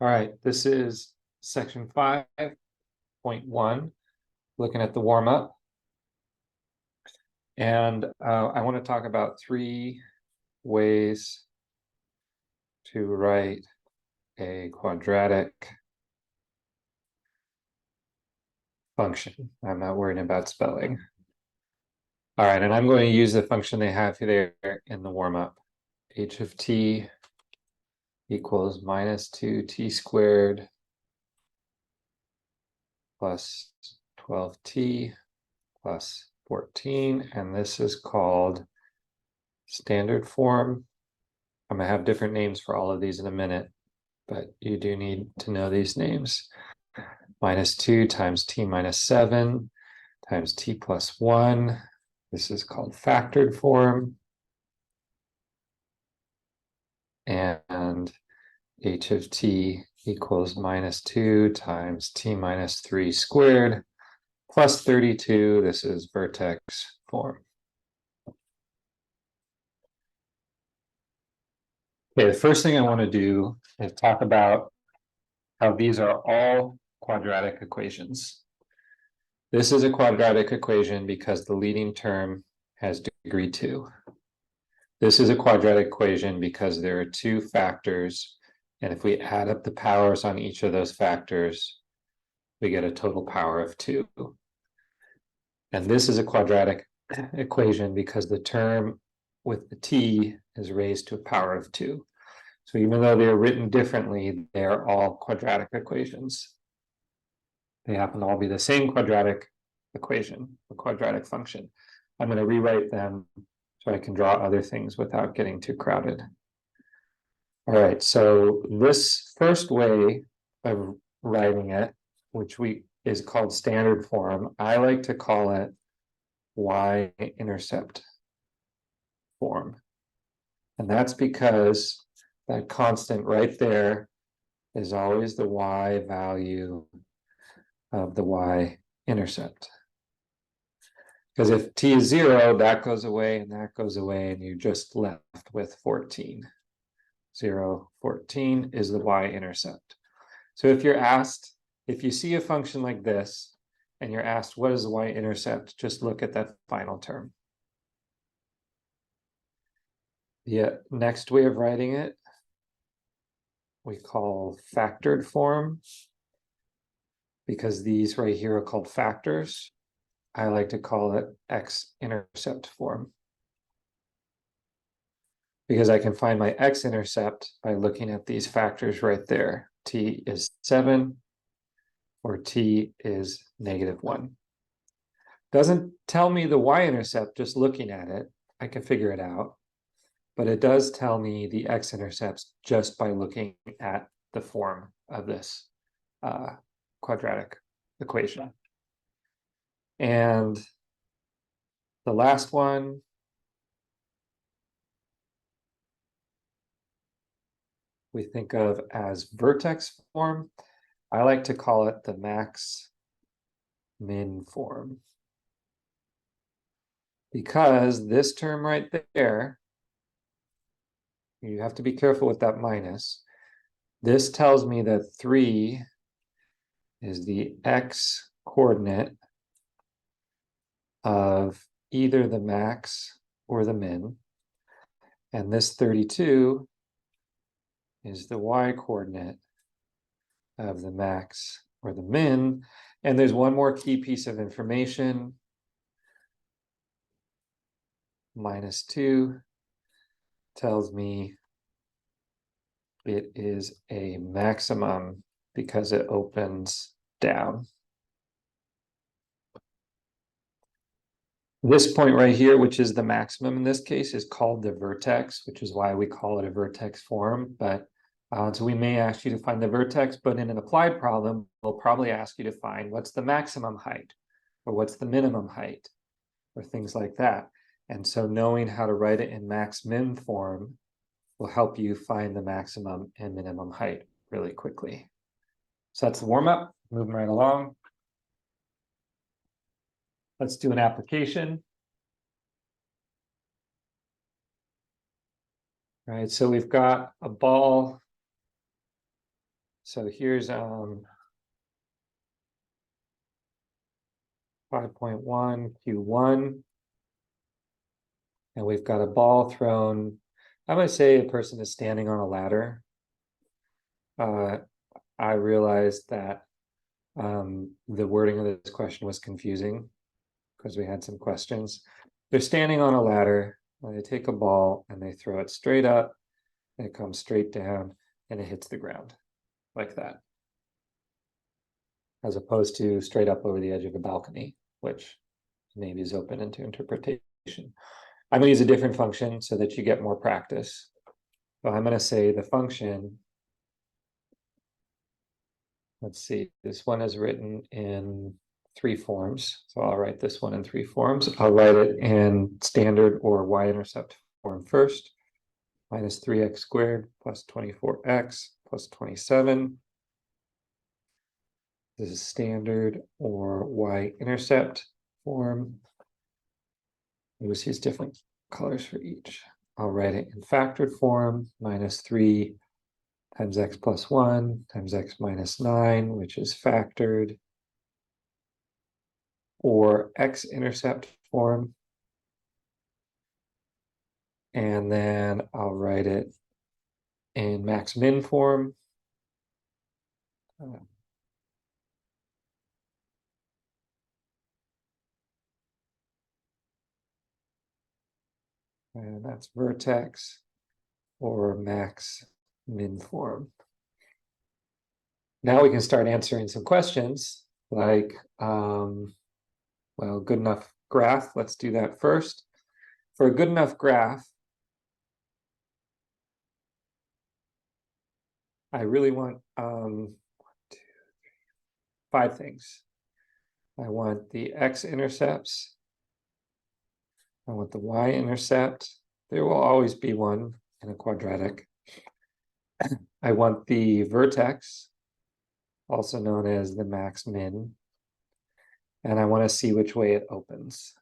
All right, this is section 5.1, looking at the warm-up. And I want to talk about 3 ways to write a quadratic function. I'm not worried about spelling. All right, and I'm going to use the function they have there in the warm-up. H of t equals minus 2t squared plus 12t plus 14, and this is called standard form. I'm going to have different names for all of these in a minute, but you do need to know these names. Minus 2 times t minus 7 times t plus 1. This is called factored form. And h of t equals minus 2 times t minus 3 squared plus 32. This is vertex form. Okay, the first thing I want to do is talk about how these are all quadratic equations. This is a quadratic equation because the leading term has degree 2. This is a quadratic equation because there are 2 factors, and if we add up the powers on each of those factors, we get a total power of 2. And this is a quadratic equation because the term with the t is raised to a power of 2. So even though they're written differently, they're all quadratic equations. They happen to all be the same quadratic equation, a quadratic function. I'm going to rewrite them so I can draw other things without getting too crowded. All right, so this first way of writing it, which is called standard form, I like to call it y-intercept form. And that's because that constant right there is always the y value of the y-intercept. Because if t is 0, that goes away and that goes away, and you're just left with 14. 0, 14 is the y-intercept. So if you're asked, if you see a function like this, and you're asked, what is the y-intercept? Just look at that final term. The next way of writing it, we call factored form, because these right here are called factors. I like to call it x-intercept form, because I can find my x-intercept by looking at these factors right there. T is 7, or t is -1. Doesn't tell me the y-intercept just looking at it. I can figure it out. But it does tell me the x-intercepts just by looking at the form of this quadratic equation. And the last one, we think of as vertex form. I like to call it the max-min form, because this term right there, you have to be careful with that minus. This tells me that 3 is the x coordinate of either the max or the min. And this 32 is the y coordinate of the max or the min. And there's one more key piece of information. -2 tells me it is a maximum because it opens down. This point right here, which is the maximum in this case, is called the vertex, which is why we call it a vertex form. But so we may ask you to find the vertex, but in an applied problem, we'll probably ask you to find what's the maximum height, or what's the minimum height, or things like that. And so knowing how to write it in max-min form will help you find the maximum and minimum height really quickly. So that's the warm-up, moving right along. Let's do an application. All right, so we've got a ball So here's 5.1 Q1, and we've got a ball thrown. I'm going to say a person is standing on a ladder. I realized that the wording of this question was confusing because we had some questions. They're standing on a ladder, and they take a ball and they throw it straight up, and it comes straight down, and it hits the ground like that, as opposed to straight up over the edge of a balcony, which maybe is open into interpretation. I'm going to use a different function so that you get more practice. So I'm going to say the function, let's see, this one is written in 3 forms. So I'll write this one in 3 forms. I'll write it in standard or y-intercept form first. Minus 3x squared plus 24x plus 27. This is standard or y-intercept form. You'll use different colors for each. I'll write it in factored form, minus 3 times x plus 1 times x minus 9, which is factored, or x-intercept form. And then I'll write it in max-min form. And that's vertex or max-min form. Now we can start answering some questions like, well, good enough graph. Let's do that first. For a good enough graph, I really want 5 things. I want the x-intercepts. I want the y-intercept. There will always be one in a quadratic. I want the vertex, also known as the max-min. And I want to see which way it opens.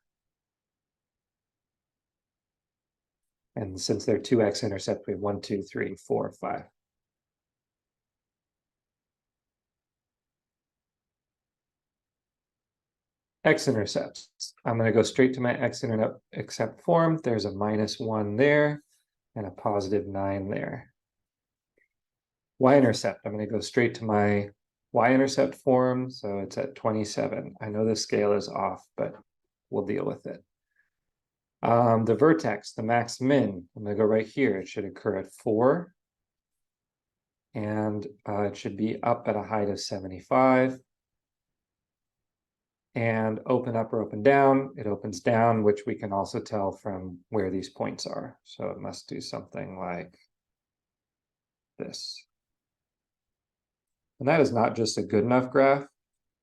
And since there are 2 x-intercepts, we have 1, 2, 3, 4, 5. X-intercepts. I'm going to go straight to my x-intercept form. There's a -1 there and a +9 there. Y-intercept. I'm going to go straight to my y-intercept form. So it's at 27. I know the scale is off, but we'll deal with it. The vertex, the max-min, I'm going to go right here. It should occur at 4. And it should be up at a height of 75. And open up or open down, it opens down, which we can also tell from where these points are. So it must do something like this. And that is not just a good enough graph,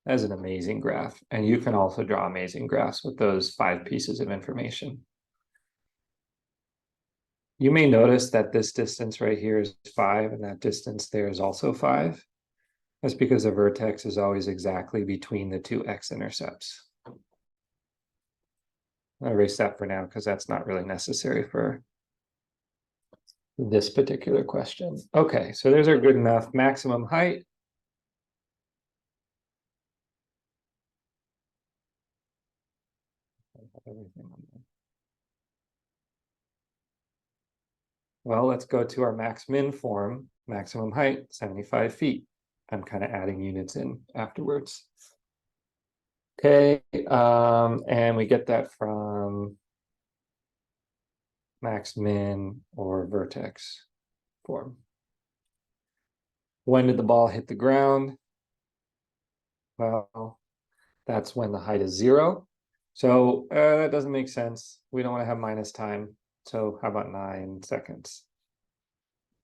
that is an amazing graph. And you can also draw amazing graphs with those 5 pieces of information. You may notice that this distance right here is 5, and that distance there is also 5. That's because the vertex is always exactly between the 2 x-intercepts. I'll erase that for now because that's not really necessary for this particular question. Okay, so there's our good enough maximum height. Well, let's go to our max-min form. Maximum height, 75 feet. I'm kind of adding units in afterwards. Okay, and we get that from max-min or vertex form. When did the ball hit the ground? Well, that's when the height is 0. So that doesn't make sense. We don't want to have minus time. So how about 9 seconds?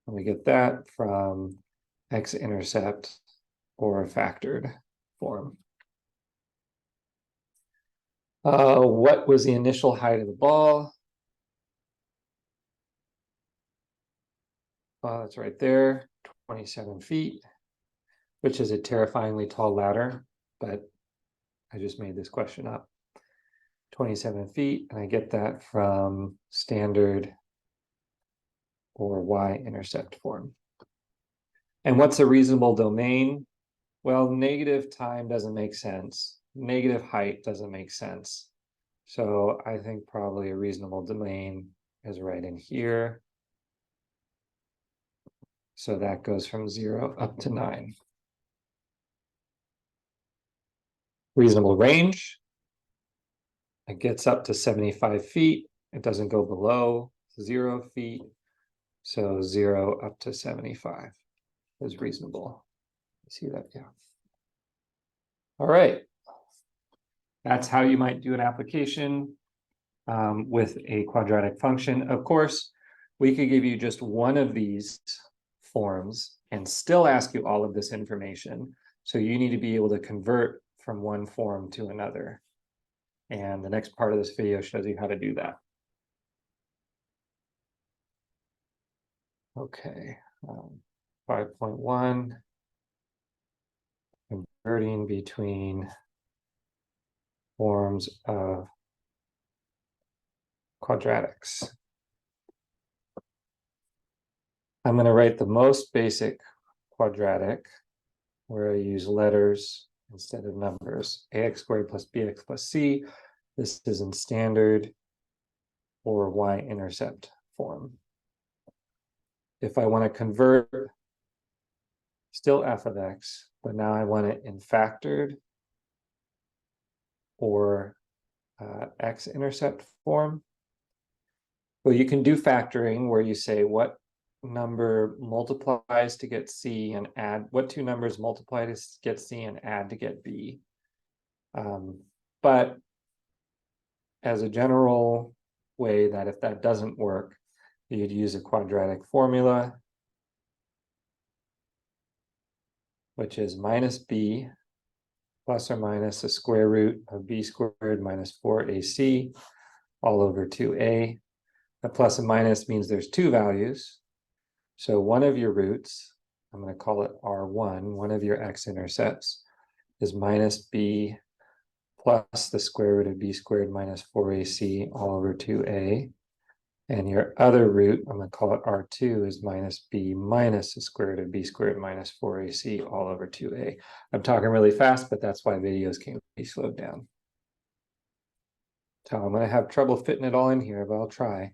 And we get that from x-intercept or a factored form. What was the initial height of the ball? That's right there, 27 feet, which is a terrifyingly tall ladder, but I just made this question up. 27 feet, and I get that from standard or y-intercept form. And what's a reasonable domain? Well, negative time doesn't make sense. Negative height doesn't make sense. So I think probably a reasonable domain is right in here. So that goes from 0 up to 9. Reasonable range. It gets up to 75 feet. It doesn't go below 0 feet. So 0 up to 75 is reasonable. See that? Yeah. All right. That's how you might do an application with a quadratic function. Of course, we could give you just one of these forms and still ask you all of this information. So you need to be able to convert from one form to another. And the next part of this video shows you how to do that. Okay, 5.1, converting between forms of quadratics. I'm going to write the most basic quadratic where I use letters instead of numbers. Ax squared plus bx plus c. This is in standard or y-intercept form. If I want to convert, still f of x, but now I want it in factored or x-intercept form. Well, you can do factoring where you say what number multiplies to get c and add, what two numbers multiply to get c and add to get b. But as a general way that if that doesn't work, you'd use a quadratic formula, which is minus b plus or minus the square root of b squared minus 4ac all over 2a. The plus and minus means there's two values. So one of your roots, I'm going to call it R1, one of your x-intercepts is minus b plus the square root of b squared minus 4ac all over 2a. And your other root, I'm going to call it R2, is minus b minus the square root of b squared minus 4ac all over 2a. I'm talking really fast, but that's why videos can be slowed down. So I'm going to have trouble fitting it all in here, but I'll try.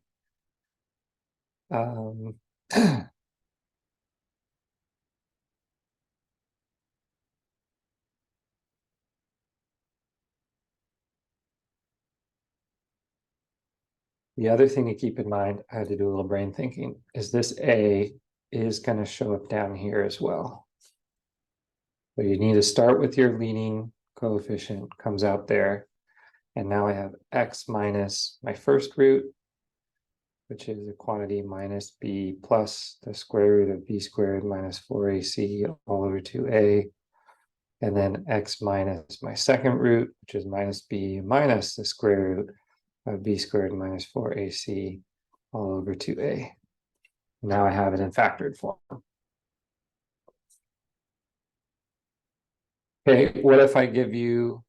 The other thing to keep in mind, I had to do a little brain thinking, is this A is going to show up down here as well. So you need to start with your leading coefficient, comes out there. And now I have x minus my first root, which is a quantity minus b plus the square root of b squared minus 4ac all over 2a. And then x minus my second root, which is minus b minus the square root of b squared minus 4ac all over 2a. Now I have it in factored form. Okay, what if I give you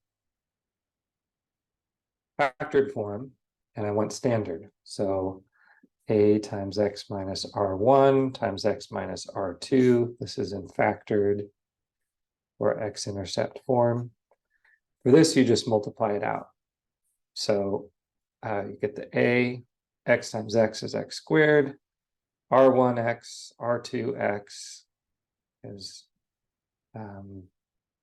factored form and I want standard? So a times x minus r1 times x minus r2. This is in factored or x-intercept form. For this, you just multiply it out. So you get the a, x times x is x squared, r1x, r2x is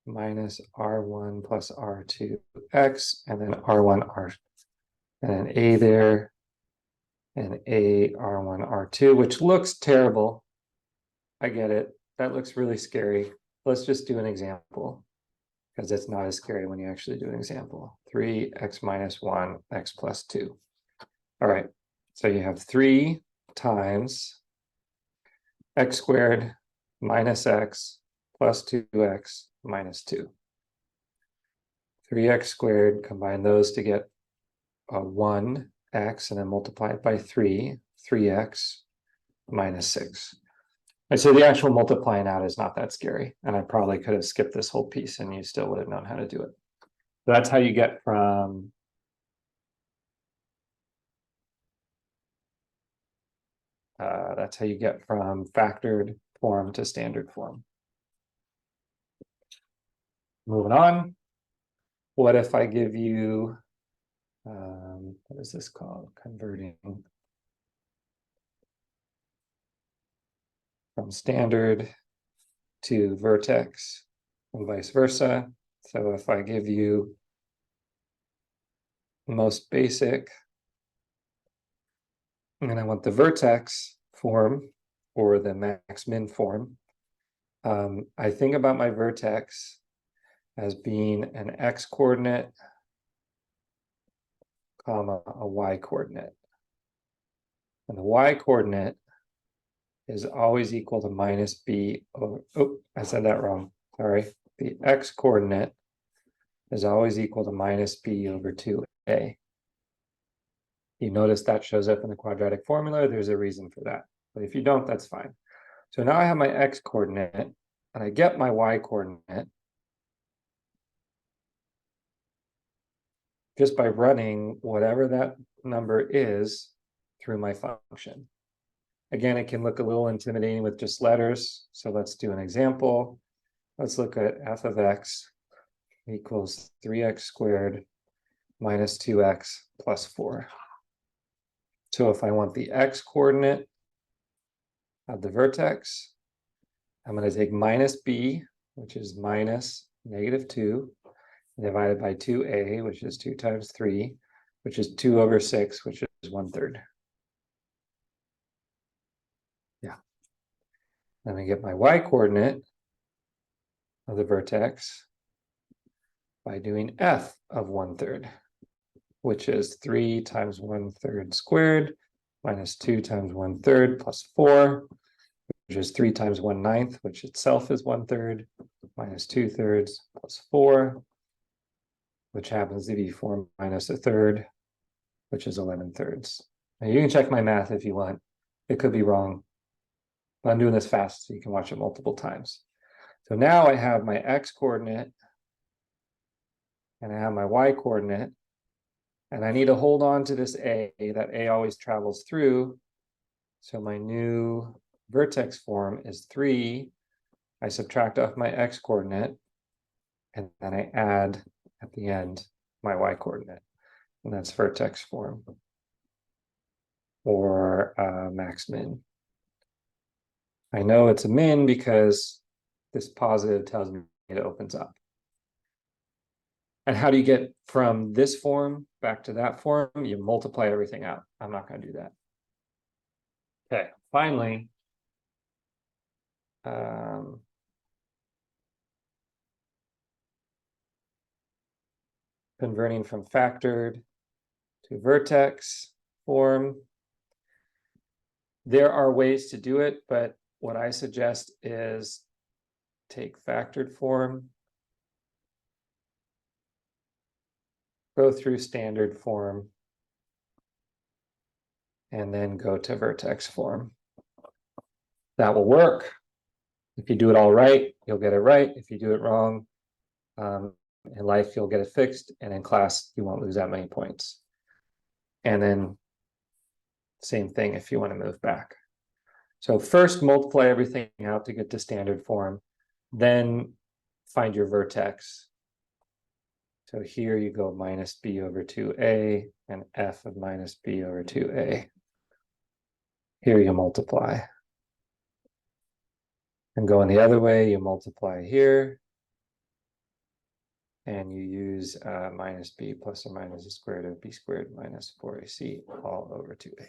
minus r1 plus r2x, and then r1, r, and an a there, and a r1, r2, which looks terrible. I get it. That looks really scary. Let's just do an example, because it's not as scary when you actually do an example. 3x minus 1, x plus 2. All right, so you have 3 times x squared minus x plus 2x minus 2. 3x squared, combine those to get 1x, and then multiply it by 3x minus 6. And so the actual multiplying out is not that scary, and I probably could have skipped this whole piece and you still would have known how to do it. So that's how you get from factored form to standard form. Moving on. What if I give you, what is this called? Converting from standard to vertex and vice versa. So if I give you most basic, and I want the vertex form or the max min form, I think about my vertex as being an x coordinate, comma, a y coordinate. And the y coordinate is always equal to minus b over, oh, I said that wrong, sorry. The x coordinate is always equal to minus b over 2a. You notice that shows up in the quadratic formula. There's a reason for that. But if you don't, that's fine. So now I have my x coordinate, and I get my y coordinate just by running whatever that number is through my function. Again, it can look a little intimidating with just letters. So let's do an example. Let's look at f of x equals 3x squared minus 2x plus 4. So if I want the x coordinate of the vertex, I'm going to take minus b, which is minus negative 2, divided by 2a, which is 2 times 3, which is 2 over 6, which is 1/3. Yeah. Then I get my y coordinate of the vertex by doing f of 1/3, which is 3 times 1/3 squared minus 2 times 1/3 plus 4, which is 3 times 1/9, which itself is 1/3, minus 2/3 plus 4, which happens to be 4 minus 1/3, which is 11/3. Now you can check my math if you want. It could be wrong, but I'm doing this fast so you can watch it multiple times. So now I have my x coordinate and I have my y coordinate, and I need to hold on to this a. That a always travels through. So my new vertex form is 3. I subtract off my x coordinate, and then I add at the end my y coordinate, and that's vertex form or max min. I know it's a min because this positive tells me it opens up. And how do you get from this form back to that form? You multiply everything out. I'm not going to do that. Okay, finally, converting from factored to vertex form. There are ways to do it, but what I suggest is take factored form, go through standard form, and then go to vertex form. That will work. If you do it all right, you'll get it right. If you do it wrong, in life, you'll get it fixed, and in class, you won't lose that many points. And then same thing if you want to move back. So first multiply everything out to get to standard form, then find your vertex. So here you go minus b over 2a and f of minus b over 2a. Here you multiply. And going the other way, you multiply here. And you use minus b plus or minus the square root of b squared minus 4ac all over 2a.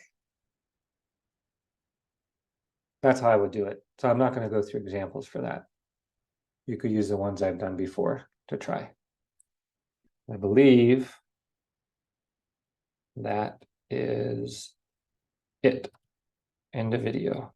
That's how I would do it. So I'm not going to go through examples for that. You could use the ones I've done before to try. I believe that is it. End of video.